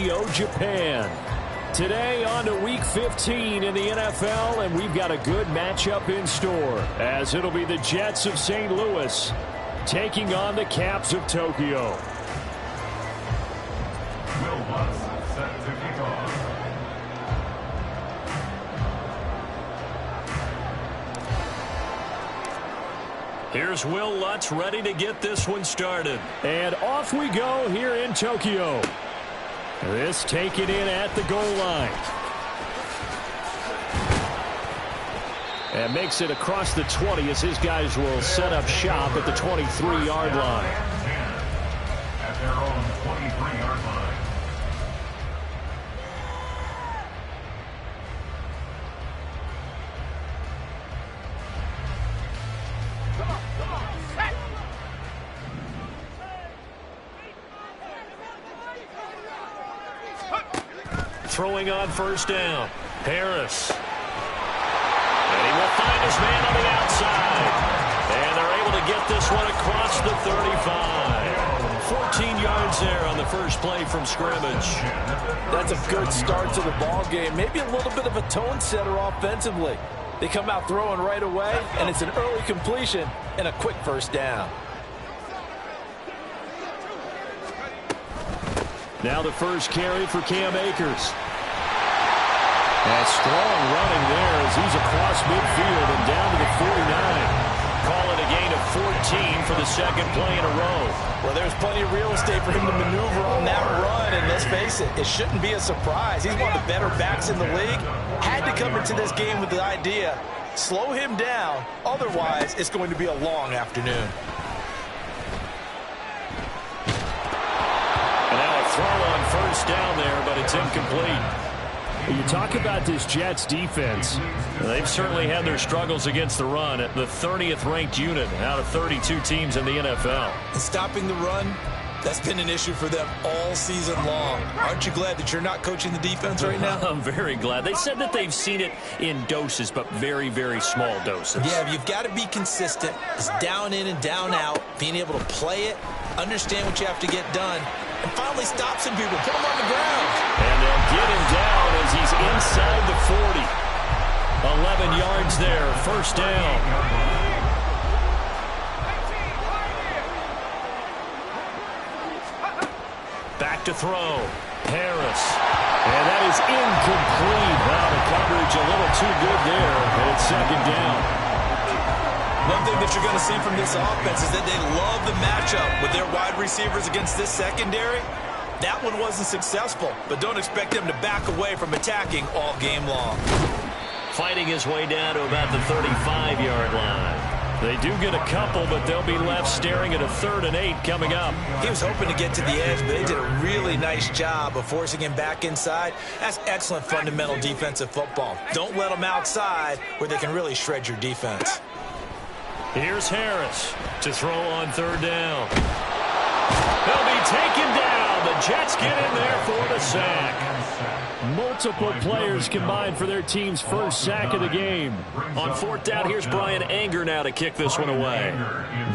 Tokyo, Japan. Today on to Week 15 in the NFL, and we've got a good matchup in store, as it'll be the Jets of St. Louis taking on the Caps of Tokyo. Set to kick off. Here's Will Lutz ready to get this one started. And off we go here in Tokyo. This taken in at the goal line. And makes it across the 20 as his guys will set up shop at the 23-yard line. At their own 23-yard line. Throwing on first down. Harris. And he will find his man on the outside. And they're able to get this one across the 35. 14 yards there on the first play from scrimmage. That's a good start to the ball game. Maybe a little bit of a tone setter offensively. They come out throwing right away, and it's an early completion and a quick first down. Now the first carry for Cam Akers. And strong running there as he's across midfield and down to the 49. Call it a gain of 14 for the second play in a row. Well, there's plenty of real estate for him to maneuver on that run, and let's face it, it shouldn't be a surprise. He's one of the better backs in the league. Had to come into this game with the idea, slow him down, otherwise it's going to be a long afternoon. Throw on first down there, but it's incomplete. You talk about this Jets defense. They've certainly had their struggles against the run at the 30th ranked unit out of 32 teams in the NFL. And stopping the run, that's been an issue for them all season long. Aren't you glad that you're not coaching the defense right now? I'm very glad. They said that they've seen it in doses, but very, very small doses. Yeah, you've got to be consistent. It's down in and down out, being able to play it, understand what you have to get done, and finally stop some people, put them on the ground. And they'll get him down as he's inside the 40. 11 yards there, first down. Back to throw. Harris. And that is incomplete. Wow, the coverage a little too good there, and it's second down. One thing that you're going to see from this offense is that they love the matchup with their wide receivers against this secondary. That one wasn't successful, but don't expect them to back away from attacking all game long. Fighting his way down to about the 35-yard line. They do get a couple, but they'll be left staring at a 3rd and 8 coming up. He was hoping to get to the edge, but they did a really nice job of forcing him back inside. That's excellent fundamental defensive football. Don't let them outside where they can really shred your defense. Here's Harris to throw on third down. They'll be taken down. The Jets get in there for the sack. Multiple players combined for their team's first sack of the game. On fourth down, here's Brian Anger now to kick this one away.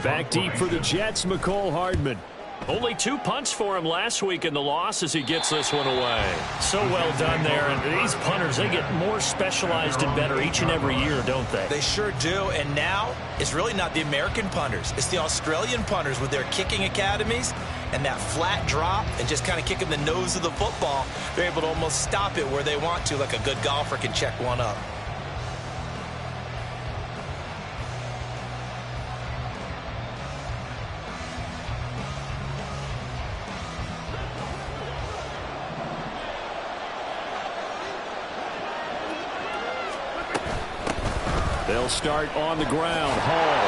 Back deep for the Jets, McCole Hardman. Only 2 punts for him last week in the loss as he gets this one away. So well done there. And these punters, they get more specialized and better each and every year, don't they? They sure do. And now it's really not the American punters. It's the Australian punters with their kicking academies and that flat drop and just kind of kicking the nose of the football. They're able to almost stop it where they want to, like a good golfer can check one up. They'll start on the ground. Hall.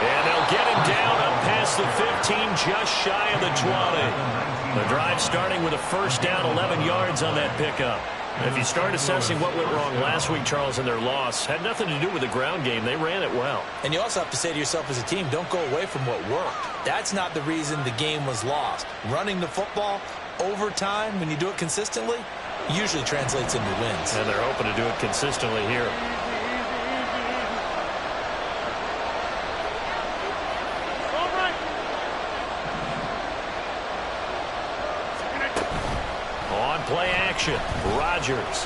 And they'll get him down up past the 15, just shy of the 20. The drive starting with a first down, 11 yards on that pickup. And if you start assessing what went wrong last week, Charles, in their loss, had nothing to do with the ground game. They ran it well. And you also have to say to yourself as a team, don't go away from what worked. That's not the reason the game was lost. Running the football over time, when you do it consistently, usually translates into wins. And they're hoping to do it consistently here. play action. Rodgers.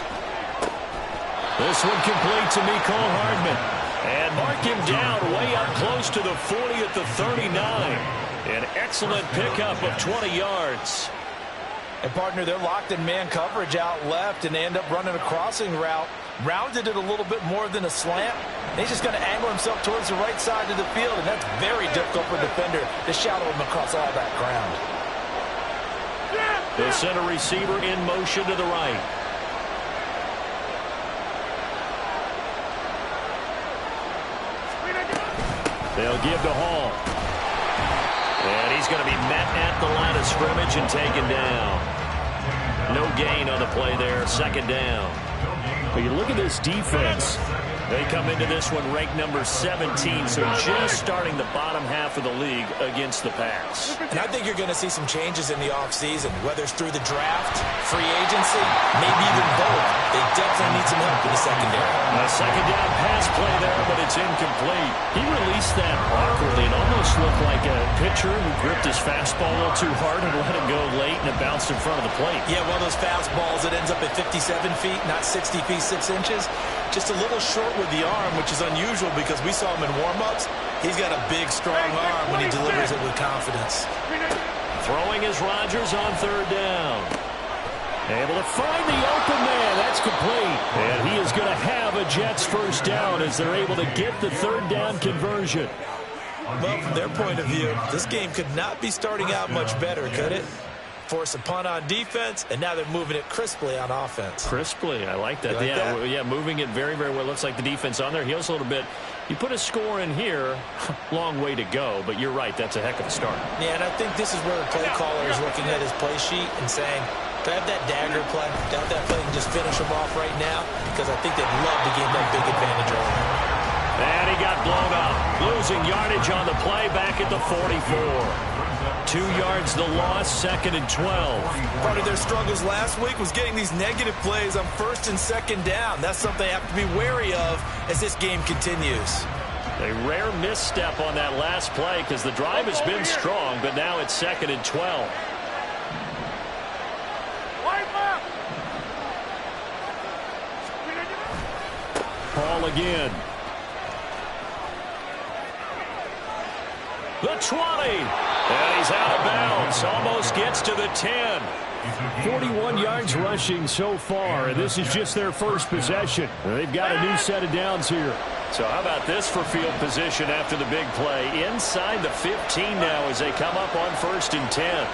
This one complete to Mecole Hardman. And mark him down way up close to the 40 at the 39. An excellent pickup of 20 yards. And, partner, they're locked in man coverage out left, and they end up running a crossing route. Rounded it a little bit more than a slant. And he's just going to angle himself towards the right side of the field, and that's very difficult for a defender to shadow him across all that ground. The center receiver in motion to the right. They'll give to Hall. And he's going to be met at the line of scrimmage and taken down. No gain on the play there. Second down. But you look at this defense. They come into this one ranked number 17, so just starting the bottom half of the league against the pass. And I think you're going to see some changes in the offseason, whether it's through the draft, free agency, maybe even both. They definitely need some help in the secondary. A second down pass play there, but it's incomplete. He released that awkwardly. It almost looked like a pitcher who gripped his fastball a little too hard and let it go late, and it bounced in front of the plate. Yeah, one of those fastballs that ends up at 57 feet, not 60 feet, 6 inches. Just a little short with the arm, which is unusual because we saw him in warm-ups. He's got a big, strong arm when he delivers it with confidence. Throwing is Rodgers on third down. Able to find the open man. That's complete. And he is going to have a Jets first down as they're able to get the third down conversion. Well, from their point of view, this game could not be starting out much better, could it? Force a punt on defense, and now they're moving it crisply on offense. Crisply, I like that. Yeah, moving it very, very well. Looks like the defense on their heels a little bit. You put a score in here, long way to go, but you're right, that's a heck of a start. Yeah, and I think this is where the play caller is looking at his play sheet and saying, can I have that dagger play? Doubt that play and just finish him off right now, because I think they'd love to gain that big advantage early. And he got blown up. Losing yardage on the play back at the 44. 2 yards the loss, second and 12. Part of their struggles last week was getting these negative plays on first and second down. That's something they have to be wary of as this game continues. A rare misstep on that last play because the drive has been strong, but now it's second and 12. Paul again. The 20. And he's out of bounds. Almost gets to the 10. 41 yards rushing so far, and this is just their first possession. They've got a new set of downs here. So how about this for field position after the big play? Inside the 15 now as they come up on first and 10.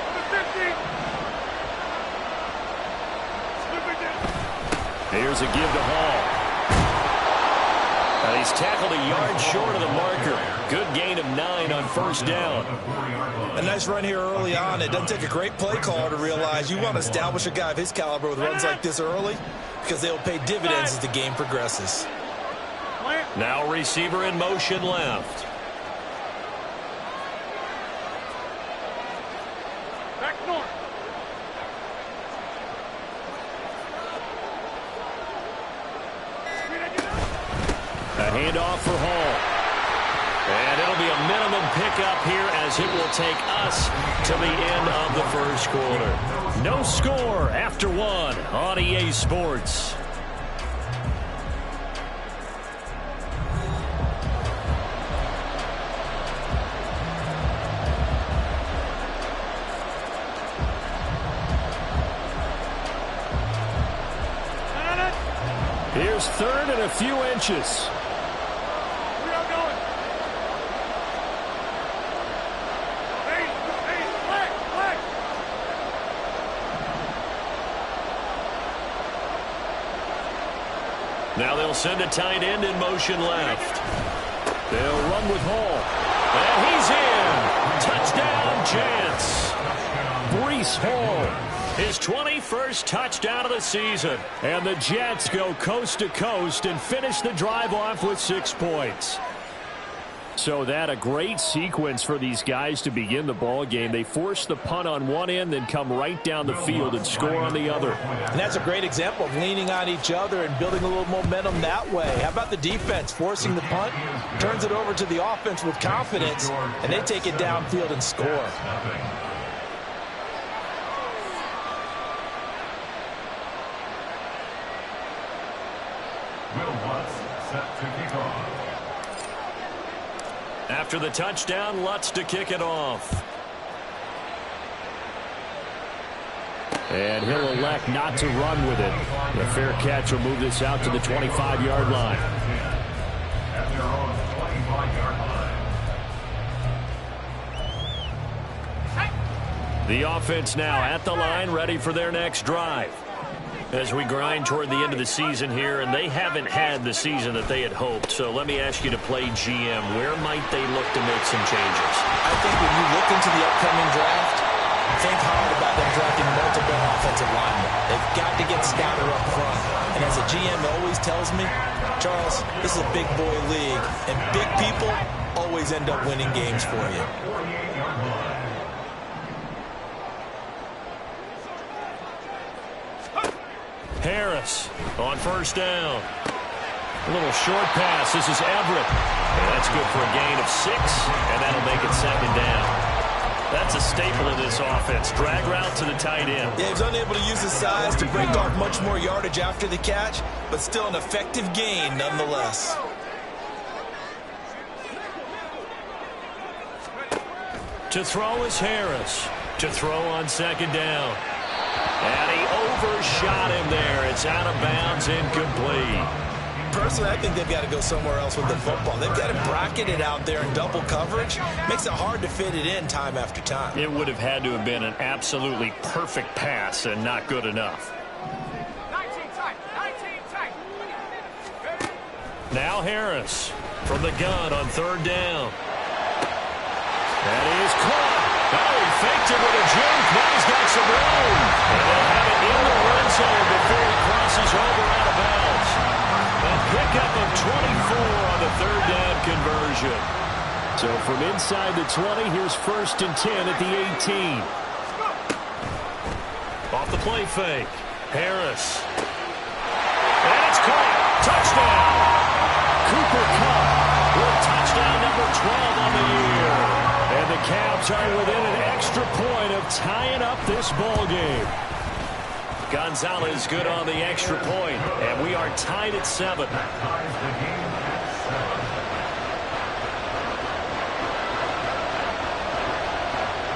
Here's a give to Hall. And he's tackled a yard short of the marker. Good gain of 9 on first down. A nice run here early on. It doesn't take a great play caller to realize you want to establish a guy of his caliber with runs like this early because they'll pay dividends as the game progresses. Now receiver in motion left. Back north. A handoff for Hall. And it'll be a minimum pickup here as it will take us to the end of the first quarter. No score after 1 on EA Sports. Here's third and a few inches. Now they'll send a tight end in motion left. They'll run with Hall. And he's in. Touchdown, Jets. Breece Hall. His 21st touchdown of the season. And the Jets go coast to coast and finish the drive off with 6 points. So that a great sequence for these guys to begin the ball game. They force the punt on one end, then come right down the field and score on the other. And that's a great example of leaning on each other and building a little momentum that way. How about the defense forcing the punt, turns it over to the offense with confidence, and they take it downfield and score. set to kick off. After the touchdown, Lutz to kick it off. And he'll elect not to run with it. The fair catch will move this out to the 25-yard line. At their own 25-yard line. The offense now at the line, ready for their next drive. As we grind toward the end of the season here, and they haven't had the season that they had hoped. So let me ask you to play GM. Where might they look to make some changes? I think when you look into the upcoming draft, think hard about them drafting multiple offensive linemen. They've got to get scouted up front. And as a GM always tells me, Charles, this is a big boy league, and big people always end up winning games for you. Harris on first down. A little short pass. This is Everett. And that's good for a gain of 6, and that'll make it second down. That's a staple of this offense. Drag route to the tight end. Yeah, he's unable to use his size to break off much more yardage after the catch, but still an effective gain nonetheless. To throw is Harris. To throw on second down. And he overshot him there. It's out of bounds, incomplete. Personally, I think they've got to go somewhere else with the football. They've got to bracket it out there in double coverage. Makes it hard to fit it in time after time. It would have had to have been an absolutely perfect pass and not good enough. 19 tight. Now Harris from the gun on third down. That is caught. Oh, he faked it with a juke. Now he's got some room. And they'll have it in the red zone before he crosses over out of bounds. A pickup of 24 on the third down conversion. So from inside the 20, here's 1st and 10 at the 18. Off the play fake. Harris. And it's caught. Touchdown. Cooper Kupp with touchdown number 12 on the year. And the Cavs are within an extra point of tying up this ball game. Gonzalez good on the extra point, and we are tied at 7.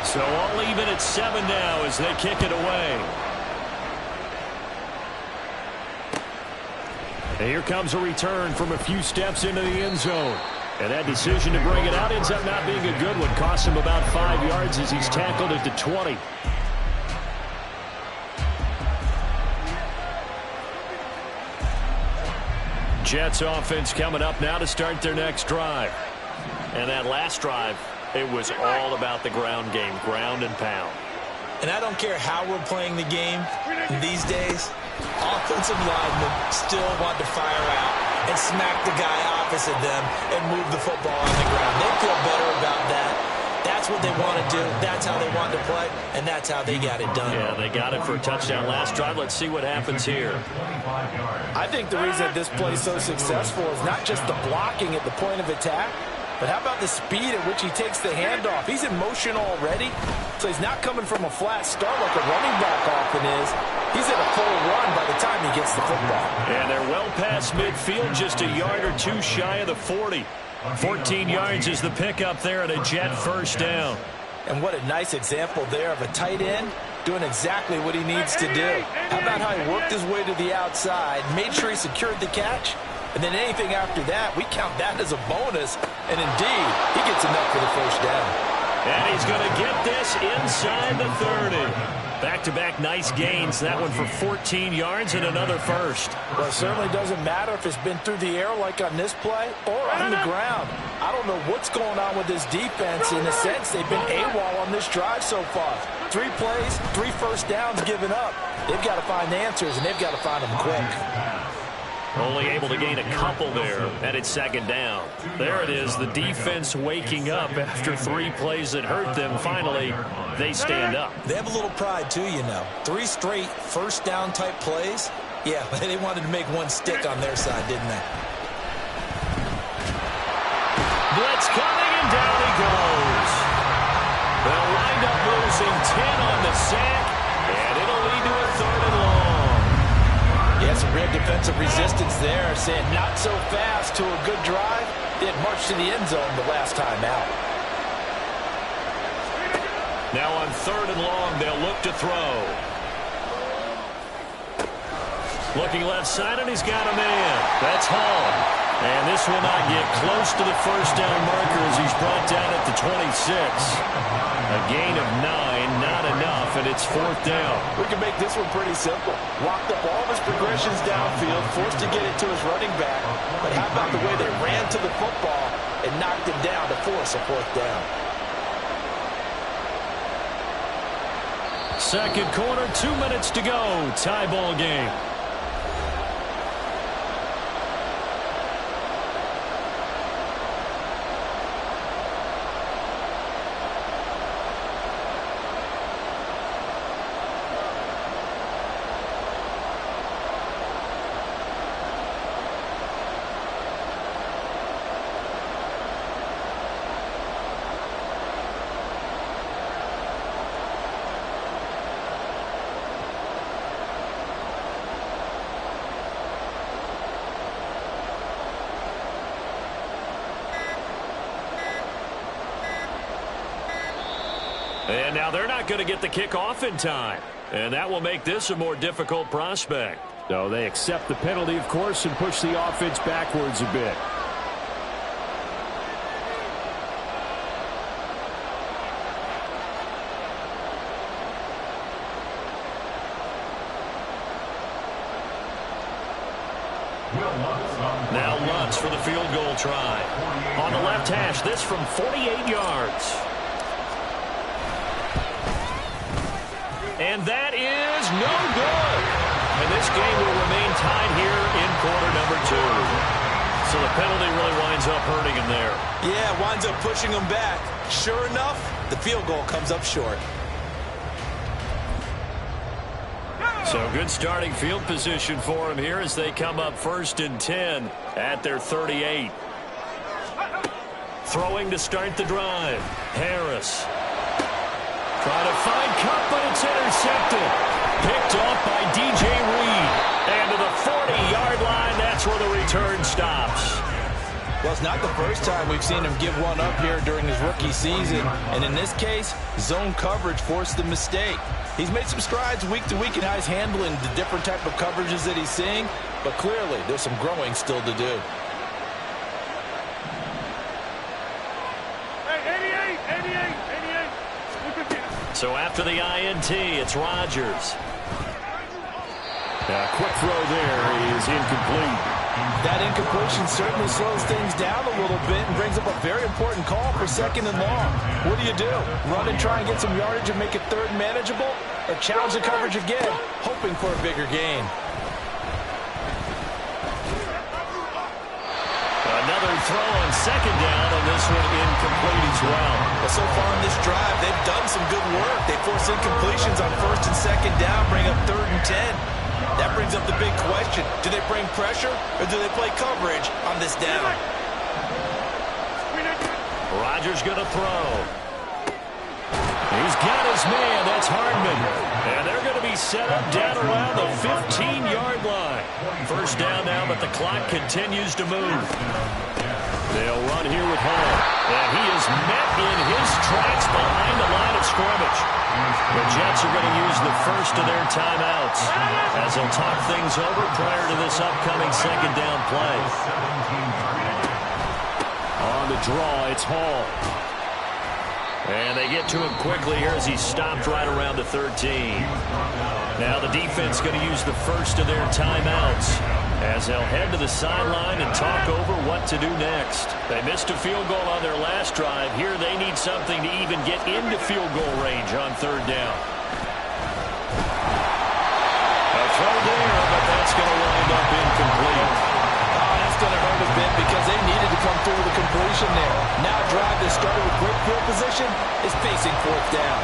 So all even at 7 now as they kick it away. And here comes a return from a few steps into the end zone. And that decision to bring it out ends up not being a good one. Costs him about 5 yards as he's tackled at the 20. Jets offense coming up now to start their next drive. And that last drive, it was all about the ground game, ground and pound. And I don't care how we're playing the game these days, offensive linemen still want to fire out and smack the guy opposite them and move the football on the ground. They feel better about that. That's what they want to do. That's how they want to play, and that's how they got it done. Yeah, they got it for a touchdown last drive. Let's see what happens here. I think the reason that this play is so successful is not just the blocking at the point of attack, but how about the speed at which he takes the handoff? He's in motion already, so he's not coming from a flat start like a running back often is. He's at a full run by the time he gets the football. And they're well past midfield, just a yard or two shy of the 40. 14 yards is the pickup there at a Jet first down. And what a nice example there of a tight end doing exactly what he needs to do. How about how he worked his way to the outside, made sure he secured the catch, and then anything after that, we count that as a bonus. And indeed, he gets enough for the first down. And he's going to get this inside the 30. Back-to-back nice gains. That one for 14 yards and another first. Well, it certainly doesn't matter if it's been through the air like on this play or on the ground. I don't know what's going on with this defense. In a sense, they've been AWOL on this drive so far. 3 plays, 3 first downs given up. They've got to find answers, and they've got to find them quick. Only able to gain a couple there, and it's second down. There it is, the defense waking up after 3 plays that hurt them. Finally, they stand up. They have a little pride, too, you know. 3 straight first down type plays. Yeah, they wanted to make one stick on their side, didn't they? Blitz coming, and down he goes. They'll wind up losing 10 on the sack, and it'll lead to a 3rd and long. Yeah, some real defensive defensive resistance there, saying not so fast to a good drive. They had marched to the end zone the last time out. Now on 3rd and long, they'll look to throw. Looking left side, and he's got a man. That's Hall. And this will not get close to the first down marker as he's brought down at the 26. A gain of 9, not enough, and it's 4th down. We can make this one pretty simple. Walked up all of his progressions downfield, forced to get it to his running back. But how about the way they ran to the football and knocked him down to force a 4th down? Second quarter, 2 minutes to go. Tie ball game. And now they're not going to get the kickoff in time. And that will make this a more difficult prospect. So they accept the penalty, of course, and push the offense backwards a bit. Now Lutz for the field goal try. On the left hash, this from 48 yards. And that is no good. And this game will remain tied here in quarter number 2. So the penalty really winds up hurting him there. Yeah, winds up pushing him back. Sure enough, the field goal comes up short. So good starting field position for him here as they come up 1st and 10 at their 38. Throwing to start the drive. Harris. Trying to find Cup, but it's intercepted. Picked off by DJ Reed. And to the 40-yard line, that's where the return stops. Well, it's not the first time we've seen him give one up here during his rookie season. And in this case, zone coverage forced the mistake. He's made some strides week to week in how he's handling the different type of coverages that he's seeing. But clearly, there's some growing still to do. So after the INT, it's Rodgers. A quick throw there is incomplete. That incompletion certainly slows things down a little bit and brings up a very important call for 2nd and long. What do? Run and try and get some yardage and make it 3rd manageable? Or challenge the coverage again, hoping for a bigger gain? Another throw on 2nd down, and this one incomplete as well. But so far in this drive, they've done some good work. They force incompletions on 1st and 2nd down, bring up 3rd and 10. That brings up the big question. Do they bring pressure, or do they play coverage on this down? Rodgers going to throw. He's got his man. That's Hardman. And they're going to be set up down around the 15-yard line. 1st down now, but the clock continues to move. They'll run here with Hall. And he is met in his tracks behind the line of scrimmage. The Jets are going to use the first of their timeouts as they'll talk things over prior to this upcoming 2nd down play. On the draw, it's Hall. And they get to him quickly here as he stopped right around the 13. Now the defense going to use the first of their timeouts as they'll head to the sideline and talk over what to do next. They missed a field goal on their last drive. Here they need something to even get into field goal range on 3rd down. A throw there, but that's going to wind up incomplete. That's going to hurt a bit because they needed to come through with a completion there. Now a drive that started with great field position is facing 4th down.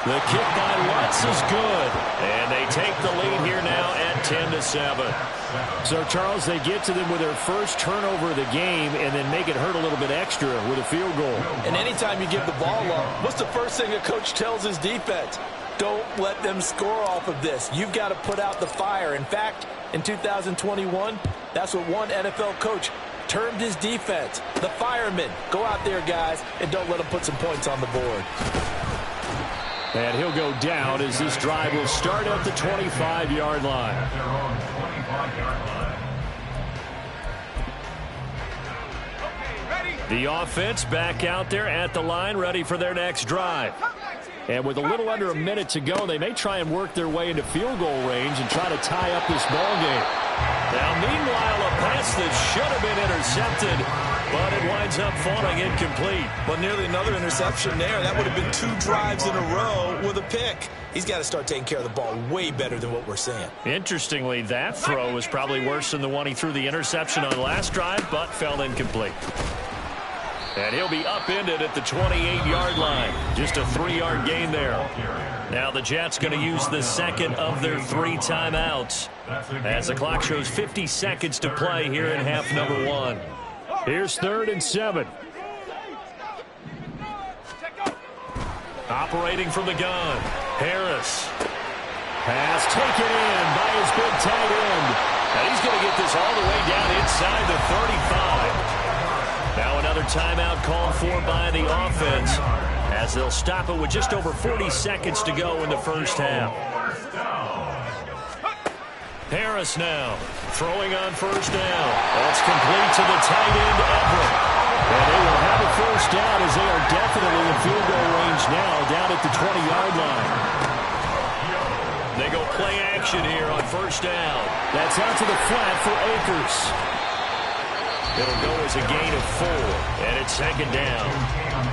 The kick by Lutz is good. And they take the lead here now at 10-7. So, Charles, they get to them with their first turnover of the game and then make it hurt a little bit extra with a field goal. And anytime you give the ball up, what's the first thing a coach tells his defense? Don't let them score off of this. You've got to put out the fire. In fact, in 2021, that's what one NFL coach termed his defense. The firemen. Go out there, guys, and don't let them put some points on the board. And he'll go down as this drive will start at the 25-yard line. At their own 25-yard line. The offense back out there at the line, ready for their next drive. And with a little under a minute to go, they may try and work their way into field goal range and try to tie up this ball game. Now, meanwhile, a pass that should have been intercepted, but it winds up falling incomplete. But nearly another interception there. That would have been 2 drives in a row with a pick. He's got to start taking care of the ball way better than what we're seeing. Interestingly, that throw was probably worse than the one he threw the interception on last drive, but fell incomplete. And he'll be upended at the 28-yard line. Just a 3-yard gain there. Now the Jets going to use the second of their 3 timeouts as the clock shows 50 seconds to play here in half number 1. Here's 3rd and 7. Operating from the gun, Harris. Pass taken in by his big tight end. And he's going to get this all the way down inside the 35. Now another timeout called for by the offense as they'll stop it with just over 40 seconds to go in the first half. Harris now throwing on first down. That's complete to the tight end, Everett. And they will have a first down as they are definitely in field goal range now down at the 20-yard line. They go play action here on first down. That's out to the flat for Akers. It'll go as a gain of 4, and it's 2nd down.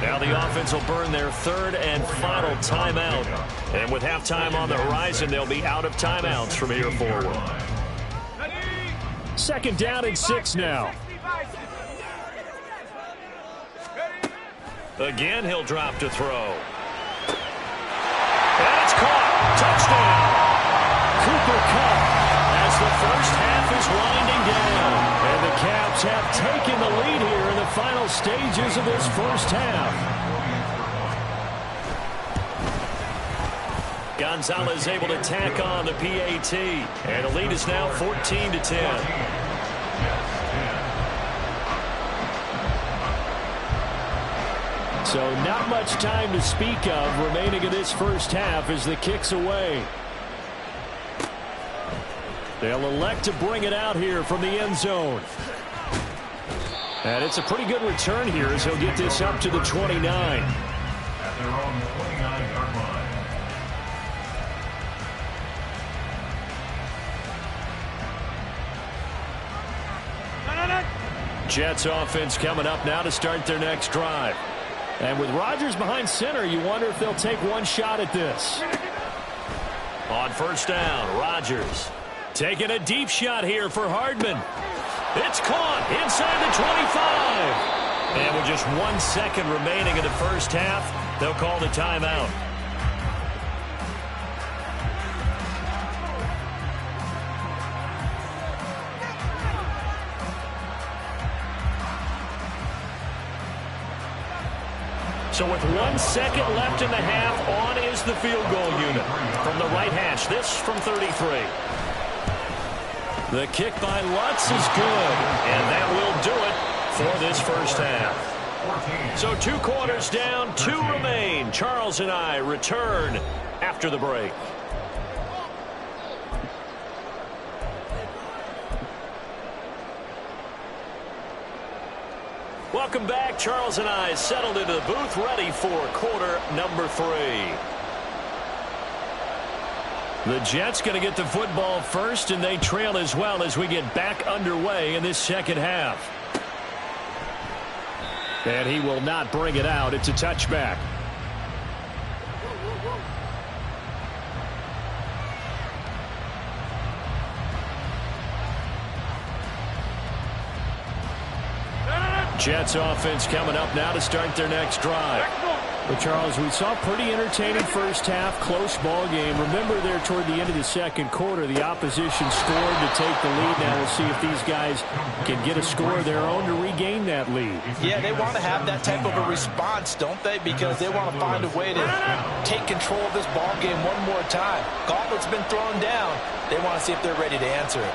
Now the offense will burn their 3rd and final timeout. And with halftime on the horizon, they'll be out of timeouts from here forward. 2nd down and 6 now. Again, he'll drop to throw. And it's caught. Touchdown. Cooper Kupp As the first half is winding down. And the Caps have taken the lead here in the final stages of this first half. Gonzalez able to tack on the PAT. And the lead is now 14-10. So not much time to speak of remaining in this first half as the kick's away. They'll elect to bring it out here from the end zone. And it's a pretty good return here as he'll get this up to the 29. At their own 29-yard line. Jets offense coming up now to start their next drive. And with Rodgers behind center, you wonder if they'll take one shot at this. On first down, Rodgers taking a deep shot here for Hardman. It's caught inside the 25. And with just 1 second remaining in the first half, they'll call the timeout. So with 1 second left in the half, on is the field goal unit. From the right hash, this from 33. The kick by Lutz is good, and that will do it for this first half. So 2 quarters down, 2 remain. Charles and I return after the break. Welcome back. Charles and I settled into the booth, ready for quarter number 3. The Jets going to get the football first, and they trail as well as we get back underway in this second half. And he will not bring it out. It's a touchback. Jets offense coming up now to start their next drive. Well, Charles, we saw a pretty entertaining first half, close ball game. Remember there toward the end of the second quarter, the opposition scored to take the lead. Now we'll see if these guys can get a score of their own to regain that lead. Yeah, they want to have that type of a response, don't they? Because they want to find a way to take control of this ball game one more time. Gauntlet's been thrown down. They want to see if they're ready to answer it.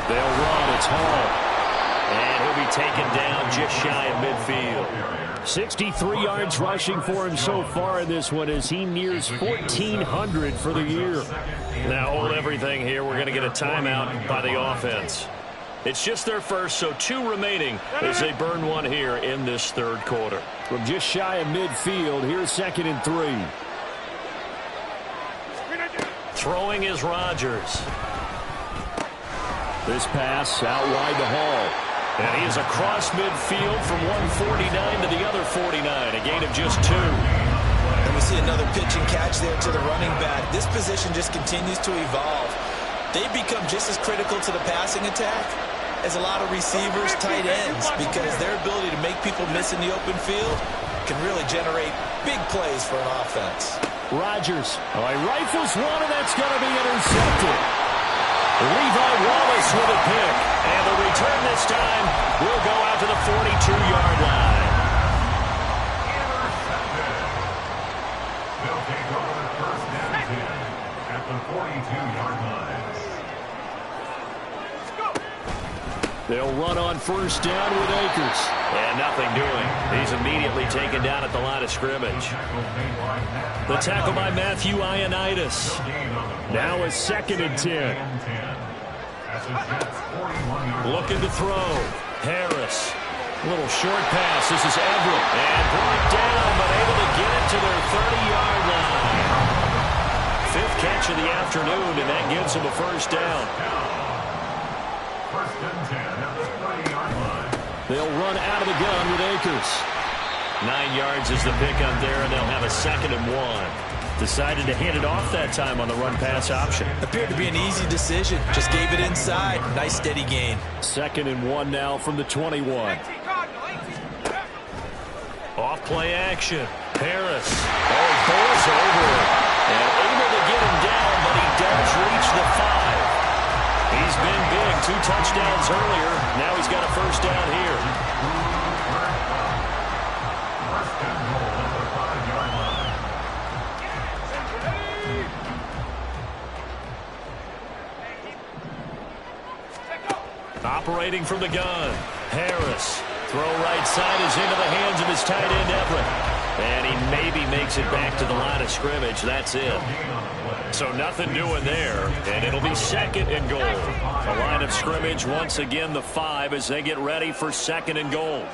They'll run. It's Hall. And he'll be taken down just shy of midfield. 63 yards rushing for him so far in this one as he nears 1,400 for the year. Now hold everything here. We're going to get a timeout by the offense. It's just their first, so 2 remaining as they burn one here in this third quarter. From just shy of midfield, here's 2nd and 3. Throwing is Rodgers. This pass out wide to Hall. And he is across midfield from 149 to the other 49, a gain of just 2. And we see another pitch and catch there to the running back. This position just continues to evolve. They become just as critical to the passing attack as a lot of receivers, tight ends, because their ability to make people miss in the open field can really generate big plays for an offense. Rodgers. Oh, he rifles one, and that's going to be intercepted. Levi Wallace with a pick. And the return this time will go out to the 42-yard line. They'll take over the first down at the 42-yard line. They'll run on first down with Akers. And nothing doing. He's immediately taken down at the line of scrimmage. The tackle by Matthew Ioannidis. Now a 2nd and 10. Looking to throw. Harris. A little short pass. This is Everett. And brought down, but able to get it to their 30-yard line. 5th catch of the afternoon, and that gives him a first down. First and 10 at the 30-yard line. They'll run out of the gun with Akers. 9 yards is the pickup there, and they'll have a 2nd and 1. Decided to hand it off that time on the run-pass option. Appeared to be an easy decision. Just gave it inside. Nice steady gain. 2nd and 1 now from the 21. Off play action. Harris. Oh, goes over it. And able to get him down, but he does reach the 5. He's been big. 2 touchdowns earlier. Now he's got a first down here. First and goal at the 5-yard line. Operating from the gun. Harris. Throw right side is into the hands of his tight end, Everett. And he maybe makes it back to the line of scrimmage. That's it. So nothing doing there. And it'll be 2nd and goal. The line of scrimmage, once again, the 5 as they get ready for 2nd and goal.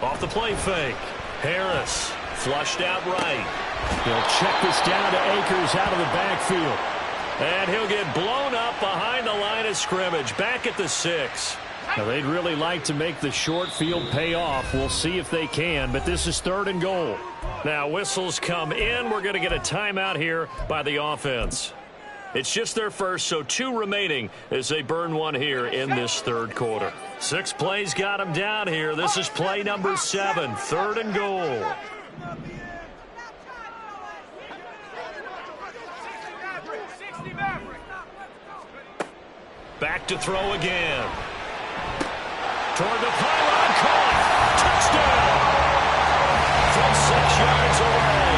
Off the play fake. Harris. Flushed out right. They'll check this down to Akers out of the backfield. And he'll get blown up behind the line of scrimmage, back at the 6. Now, they'd really like to make the short field pay off. We'll see if they can, but this is 3rd and goal. Now whistles come in. We're going to get a timeout here by the offense. It's just their first, so 2 remaining as they burn one here in this third quarter. 6 plays got them down here. This is play number 7, 3rd and goal. Back to throw again. Toward the pylon, caught. Touchdown! From 6 yards away.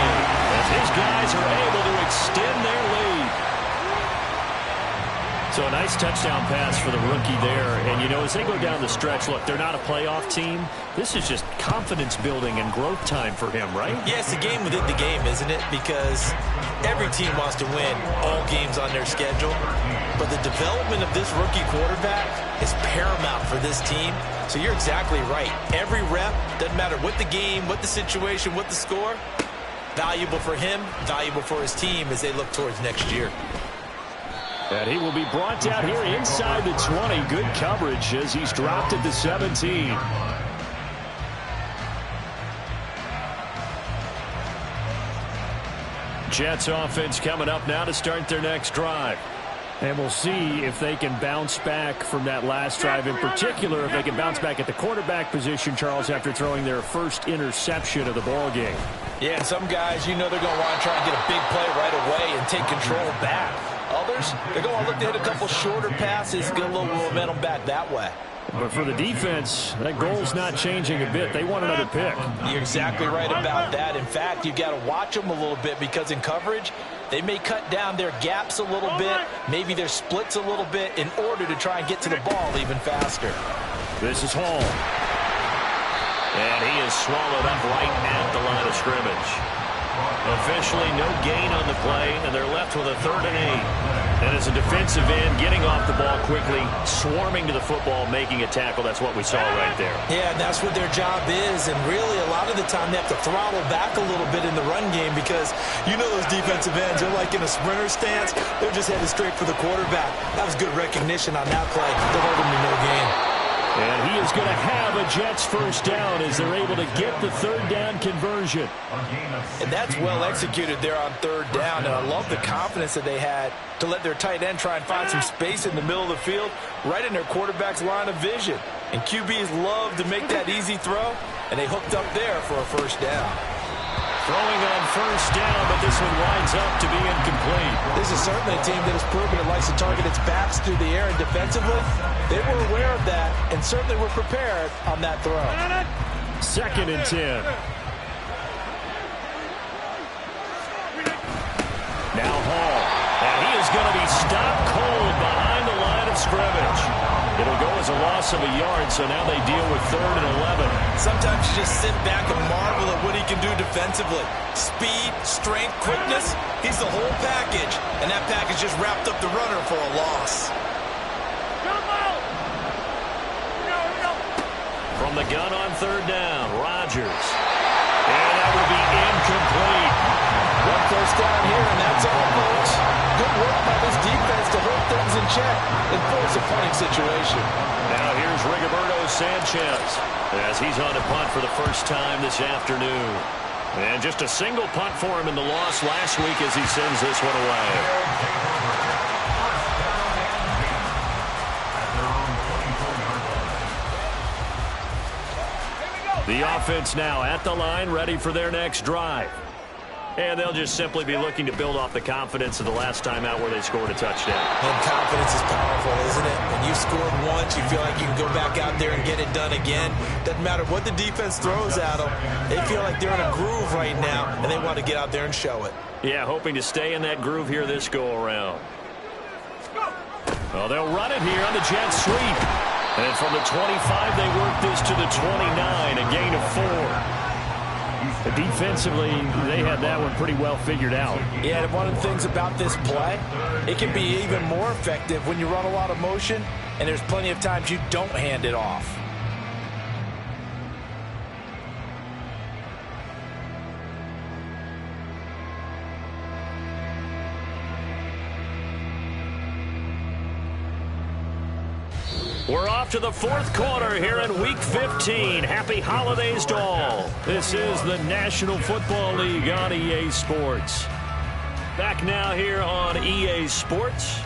As his guys are able to extend their lead. So a nice touchdown pass for the rookie there. And, you know, as they go down the stretch, look, they're not a playoff team. This is just confidence building and growth time for him, right? Yeah, it's a game within the game, isn't it? Because every team wants to win all games on their schedule. But the development of this rookie quarterback is paramount for this team. So you're exactly right. Every rep, doesn't matter what the game, what the situation, what the score, valuable for him, valuable for his team as they look towards next year. And he will be brought down here inside the 20. Good coverage as he's dropped at the 17. Jets offense coming up now to start their next drive. And we'll see if they can bounce back from that last drive, in particular if they can bounce back at the quarterback position, Charles, after throwing their first interception of the ball game. Yeah, and some guys, you know they're going to want to try and get a big play right away and take control back. Others, they're going to look to hit a couple shorter passes, get a little momentum back that way. But for the defense, that goal's not changing a bit. They want another pick. You're exactly right about that. In fact, you've got to watch them a little bit because in coverage, they may cut down their gaps a little bit, maybe their splits a little bit in order to try and get to the ball even faster. This is Hall. And he is swallowed up right at the line of scrimmage. Officially no gain on the play, and they're left with a 3rd and 8. And as a defensive end, getting off the ball quickly, swarming to the football, making a tackle, that's what we saw right there. Yeah, and that's what their job is, and really a lot of the time they have to throttle back a little bit in the run game because you know those defensive ends, they're like in a sprinter stance, they're just headed straight for the quarterback. That was good recognition on that play to hold them to no gain. And he is going to have a Jets first down as they're able to get the 3rd down conversion. And that's well executed there on 3rd down. And I love the confidence that they had to let their tight end try and find some space in the middle of the field, right in their quarterback's line of vision. And QBs love to make that easy throw, and they hooked up there for a first down. Throwing on first down, but this one winds up to be incomplete. This is certainly a team that has proven it likes to target its backs through the air, and defensively, they were aware of that and certainly were prepared on that throw. 2nd and 10. Now Hall. And he is going to be stopped cold behind the line of scrimmage. It'll go as a loss of a yard, so now they deal with 3rd and 11. Sometimes you just sit back and marvel at what he can do defensively. Speed, strength, quickness, he's the whole package. And that package just wrapped up the runner for a loss. From the gun on 3rd down, Rodgers. And that will be incomplete. One first down here, and that's all, folks. Good work by this defense to hold things in check and force a punting situation. Now here's Rigoberto Sanchez as he's on a punt for the first time this afternoon. And just a single punt for him in the loss last week as he sends this one away. The offense now at the line, ready for their next drive. And they'll just simply be looking to build off the confidence of the last time out where they scored a touchdown. And confidence is powerful, isn't it? When you've scored once, you feel like you can go back out there and get it done again. Doesn't matter what the defense throws at them. They feel like they're in a groove right now, and they want to get out there and show it. Yeah, hoping to stay in that groove here this go-around. Well, they'll run it here on the jet sweep. And from the 25, they work this to the 29, a gain of 4. Defensively, they had that one pretty well figured out. Yeah, and one of the things about this play, it can be even more effective when you run a lot of motion, and there's plenty of times you don't hand it off. We're off to the 4th quarter here in Week 15. Happy holidays to all. This is the National Football League on EA Sports. Back now here on EA Sports,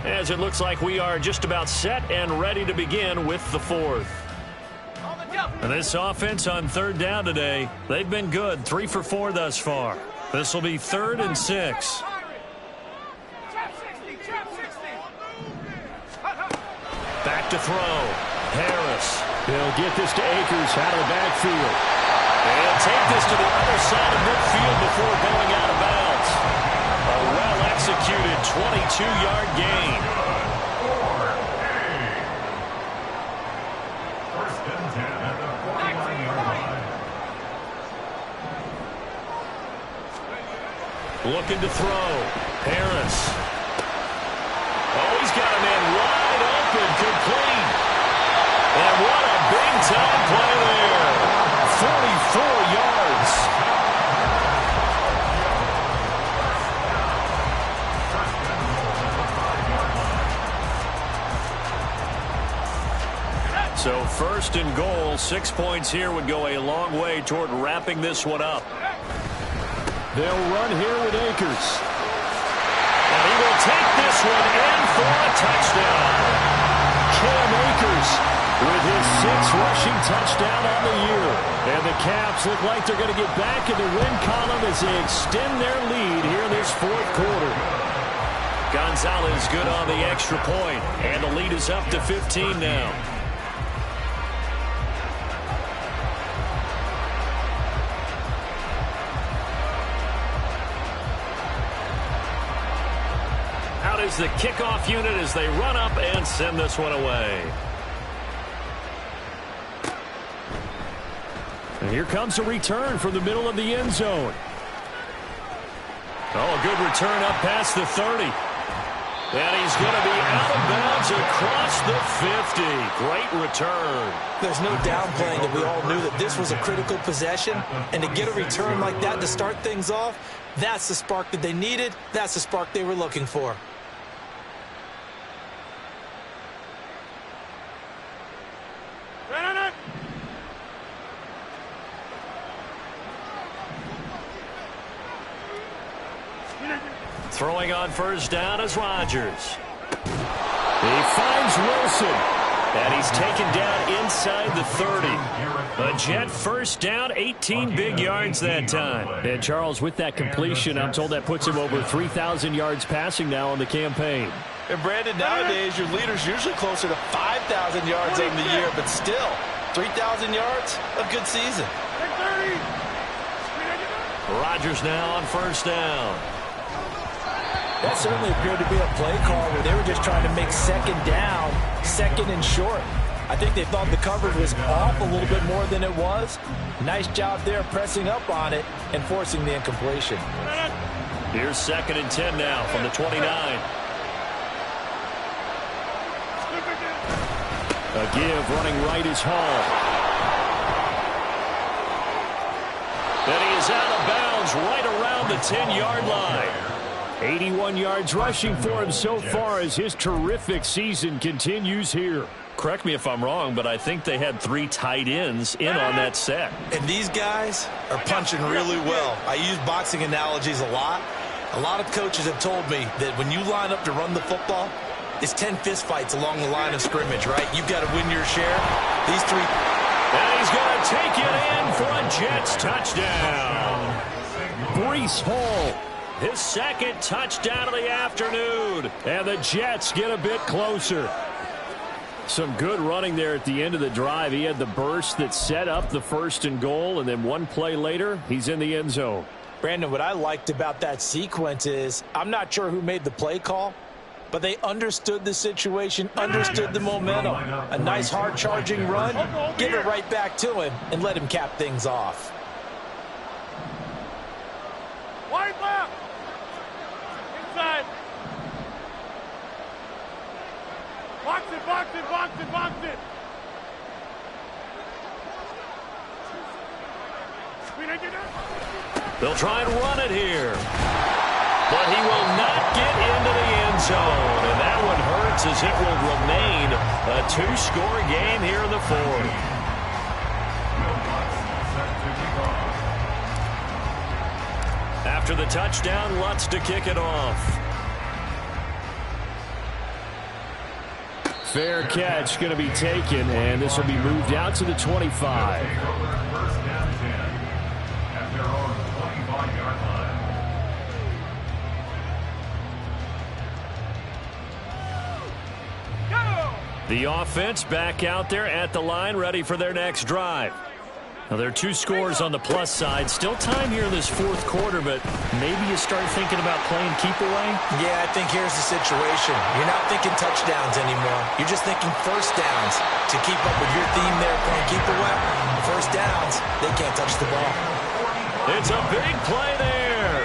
as it looks like we are just about set and ready to begin with the 4th. And this offense on 3rd down today, they've been good, 3 for 4 thus far. This will be 3rd and 6. Back to throw. Harris. He'll get this to Akers out of the backfield. And take this to the other side of midfield before going out of bounds. A well-executed 22-yard gain. First and 10 at the 41-yard line. Looking to throw. Harris. Oh, he's got a man wide open, complete. And what a big-time play there. 44 yards. So 1st and goal, 6 points here would go a long way toward wrapping this one up. They'll run here with Akers. And he will take this one in for a touchdown. Cam Akers with his 6th rushing touchdown on the year. And the Caps look like they're going to get back in the win column as they extend their lead here in this 4th quarter. Gonzalez good on the extra point, and the lead is up to 15 now. Out is the kickoff unit as they run up and send this one away. And here comes a return from the middle of the end zone. Oh, good return up past the 30. And he's going to be out of bounds across the 50. Great return. There's no downplaying that we all knew that this was a critical possession. And to get a return like that to start things off, that's the spark that they needed. That's the spark they were looking for. Throwing on first down is Rodgers. He finds Wilson. And he's taken down inside the 30. A Jet first down, 18 big yards that time. And Charles, with that completion, I'm told that puts him over 3,000 yards passing now on the campaign. And Brandon, nowadays your leader's usually closer to 5,000 yards on the year, but still, 3,000 yards, a good season. Rodgers now on first down. That certainly appeared to be a play call where they were just trying to make second down, second and short. I think they thought the coverage was off a little bit more than it was. Nice job there pressing up on it and forcing the incompletion. Here's 2nd and 10 now from the 29. A give running right is Hall. And he is out of bounds right around the 10-yard line. 81 yards rushing for him so far as his terrific season continues here. Correct me if I'm wrong, but I think they had 3 tight ends in on that set. And these guys are punching really well. I use boxing analogies a lot. A lot of coaches have told me that when you line up to run the football, it's 10 fistfights along the line of scrimmage, right? You've got to win your share. These 3. And he's going to take it in for a Jets touchdown. Breece Hall. His 2nd touchdown of the afternoon. And the Jets get a bit closer. Some good running there at the end of the drive. He had the burst that set up the 1st and goal, and then one play later, he's in the end zone. Brandon, what I liked about that sequence is I'm not sure who made the play call, but they understood the situation, understood the momentum. A nice hard-charging run, give it right back to him, and let him cap things off. Wide left. Inside. Box it, box it, box it, box it. They'll try and run it here. But he will not get into the end zone. And that one hurts as it will remain a 2-score game here in the 4th. After the touchdown, Lutz to kick it off. Fair catch going to be taken, and this will be moved out to the 25. First down 10 at their own 25-yard line. The offense back out there at the line, ready for their next drive. Now, there are 2 scores on the plus side. Still time here in this 4th quarter, but maybe you start thinking about playing keep away? Yeah, I think here's the situation. You're not thinking touchdowns anymore. You're just thinking first downs. To keep up with your theme there, playing keep away, first downs, they can't touch the ball. It's a big play there.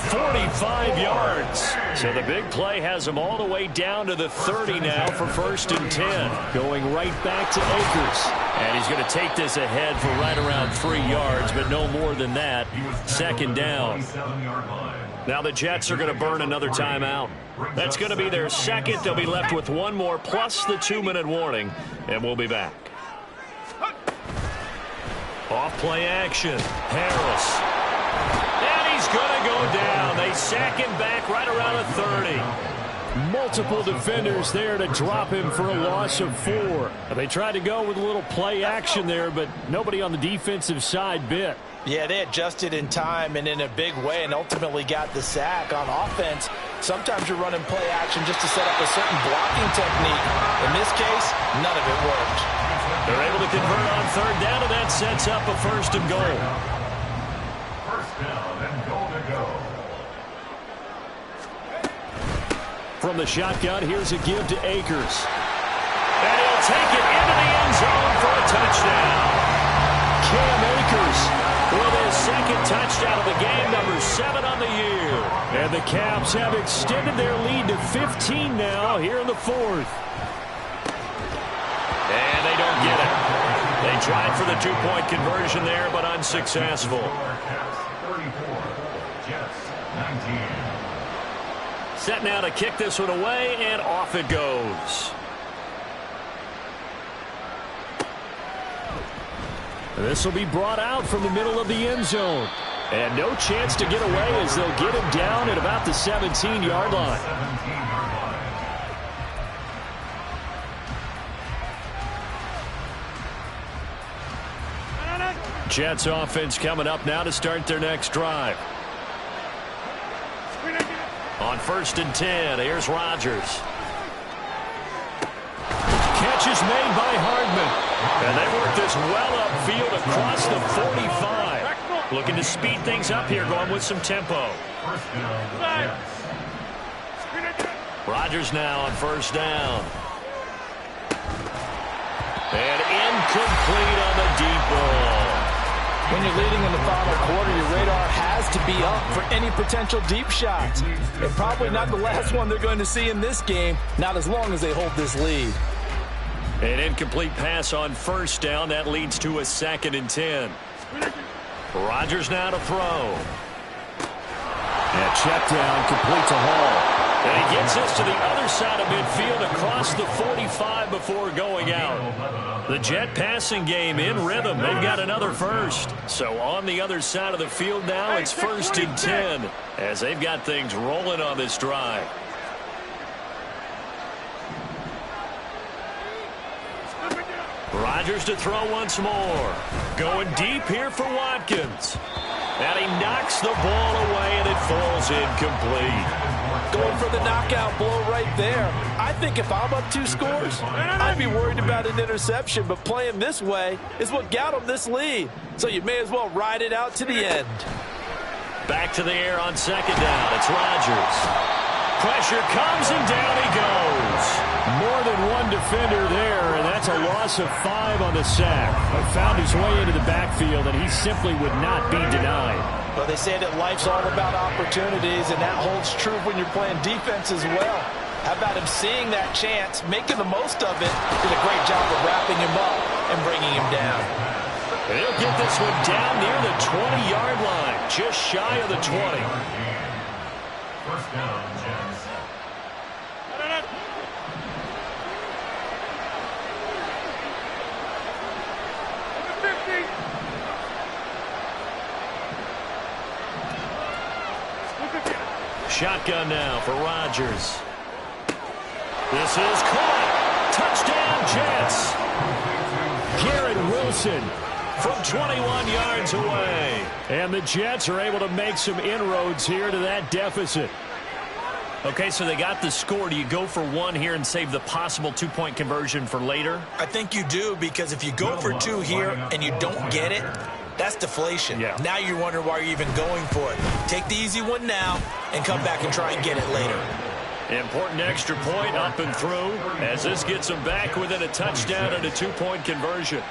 45 yards. So the big play has him all the way down to the 30 now for 1st and 10. Going right back to Akers. And he's going to take this ahead for right around 3 yards, but no more than that. 2nd down. Now the Jets are going to burn another timeout. That's going to be their 2nd. They'll be left with 1 more plus the 2-minute warning, and we'll be back. Off play action. Harris. And he's going to go down. They sack him back right around the 30. Multiple defenders there to drop him for a loss of 4. They tried to go with a little play action there, but nobody on the defensive side bit. Yeah, they adjusted in time and in a big way and ultimately got the sack. On offense, sometimes you're running play action just to set up a certain blocking technique. In this case, none of it worked. They're able to convert on third down, and that sets up a 1st and goal. First down and goal to go. From the shotgun, here's a give to Akers. And he'll take it into the end zone for a touchdown. Cam Akers with his 2nd touchdown of the game, number 7 on the year. And the Caps have extended their lead to 15 now here in the 4th. And they don't get it. They tried for the 2-point conversion there, but unsuccessful. 34, Jets 19. Set now to kick this one away, and off it goes. This will be brought out from the middle of the end zone. And no chance to get away as they'll get him down at about the 17-yard line. Jets offense coming up now to start their next drive. On 1st and 10, here's Rodgers. Catch is made by Hardman. And they work this well upfield across the 45. Looking to speed things up here, going with some tempo. Rodgers now on 1st down. And incomplete on the deep ball. When you're leading in the final quarter, your radar has to be up for any potential deep shots. And probably not the last one they're going to see in this game, not as long as they hold this lead. An incomplete pass on 1st down. That leads to a 2nd and 10. Rodgers now to throw. And check down, complete to Hall. And he gets this to the other side of midfield across the 45 before going out. The Jet passing game in rhythm. They've got another 1st. So on the other side of the field now, it's 1st and 10 as they've got things rolling on this drive. Rodgers to throw once more. Going deep here for Watkins. And he knocks the ball away, and it falls incomplete. Going for the knockout blow right there. I think if I'm up 2 scores, I'd be worried about an interception, but playing this way is what got him this lead. So you may as well ride it out to the end. Back to the air on 2nd down. It's Rodgers. Pressure comes, and down he goes. More than one defender there, and that's a loss of 5 on the sack. Found his way into the backfield, and he simply would not be denied. Well, they say that life's all about opportunities, and that holds true when you're playing defense as well. How about him seeing that chance, making the most of it, did a great job of wrapping him up and bringing him down. And he'll get this one down near the 20-yard line, just shy of the 20. First down, Jets. Shotgun now for Rodgers. This is caught. Touchdown, Jets. Garrett Wilson from 21 yards away. And the Jets are able to make some inroads here to that deficit. Okay, so they got the score. Do you go for 1 here and save the possible 2-point conversion for later? I think you do, because if you go for 2 here and you don't get it, that's deflation. Yeah. Now you wonder why you're even going for it. Take the easy one now and come back and try and get it later. Important extra point up and through as this gets them back within a touchdown and a 2-point conversion.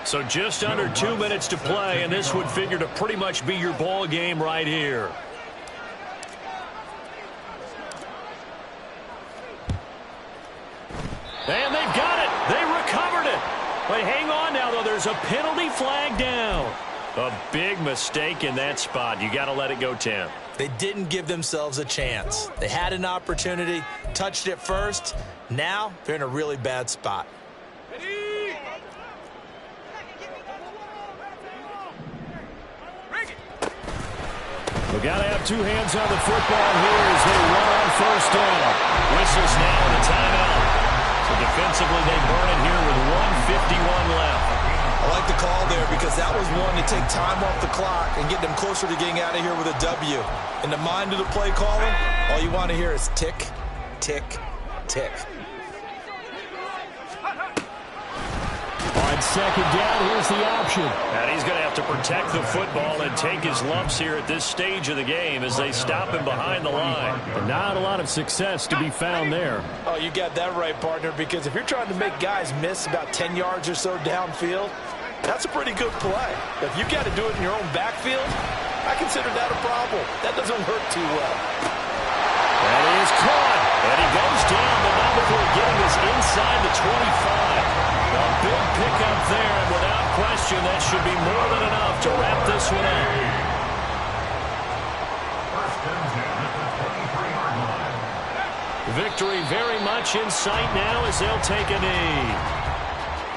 So just under 2 minutes to play, and this would figure to pretty much be your ball game right here. And they've got it. They recovered it. But hang on now, though. There's a penalty flag down. A big mistake in that spot. You got to let it go 10. They didn't give themselves a chance. They had an opportunity, touched it first. Now they're in a really bad spot. We got to have two hands on the football here as they run on first down. Whistles now and a timeout. So defensively, they burn it here with 1:51 left. I like the call there because that was one to take time off the clock and get them closer to getting out of here with a W. In the mind of the play caller, all you want to hear is tick, tick, tick. On second down, here's the option. And he's going to have to protect the football and take his lumps here at this stage of the game as they stop him behind the line. And not a lot of success to be found there. Oh, you got that right, partner, because if you're trying to make guys miss about 10 yards or so downfield, that's a pretty good play. If you got to do it in your own backfield, I consider that a problem. That doesn't hurt too well. And he is caught. And he goes down, but not before getting us inside the 25. A big pickup there, and without question, that should be more than enough to wrap this one up. Victory very much in sight now as they'll take a knee.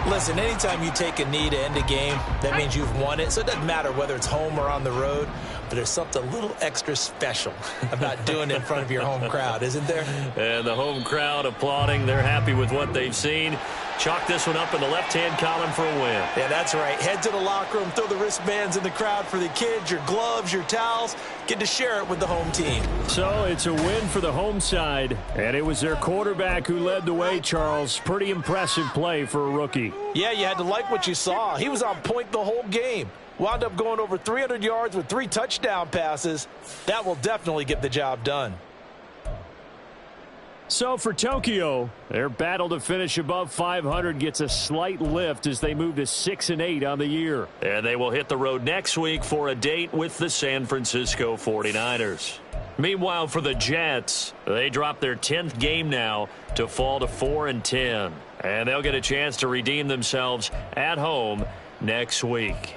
Listen, anytime you take a knee to end a game, that means you've won it. So it doesn't matter whether it's home or on the road, but there's something a little extra special about doing it in front of your home crowd, isn't there? And the home crowd applauding. They're happy with what they've seen. Chalk this one up in the left-hand column for a win. Yeah, that's right. Head to the locker room, throw the wristbands in the crowd for the kids, your gloves, your towels. Get to share it with the home team. So it's a win for the home side, and it was their quarterback who led the way, Charles. Pretty impressive play for a rookie. Yeah, you had to like what you saw. He was on point the whole game. Wound up going over 300 yards with 3 touchdown passes. That will definitely get the job done. So for Tokyo, their battle to finish above 500 gets a slight lift as they move to 6-8 on the year. And they will hit the road next week for a date with the San Francisco 49ers. Meanwhile, for the Jets, they drop their 10th game now to fall to 4-10. And they'll get a chance to redeem themselves at home next week.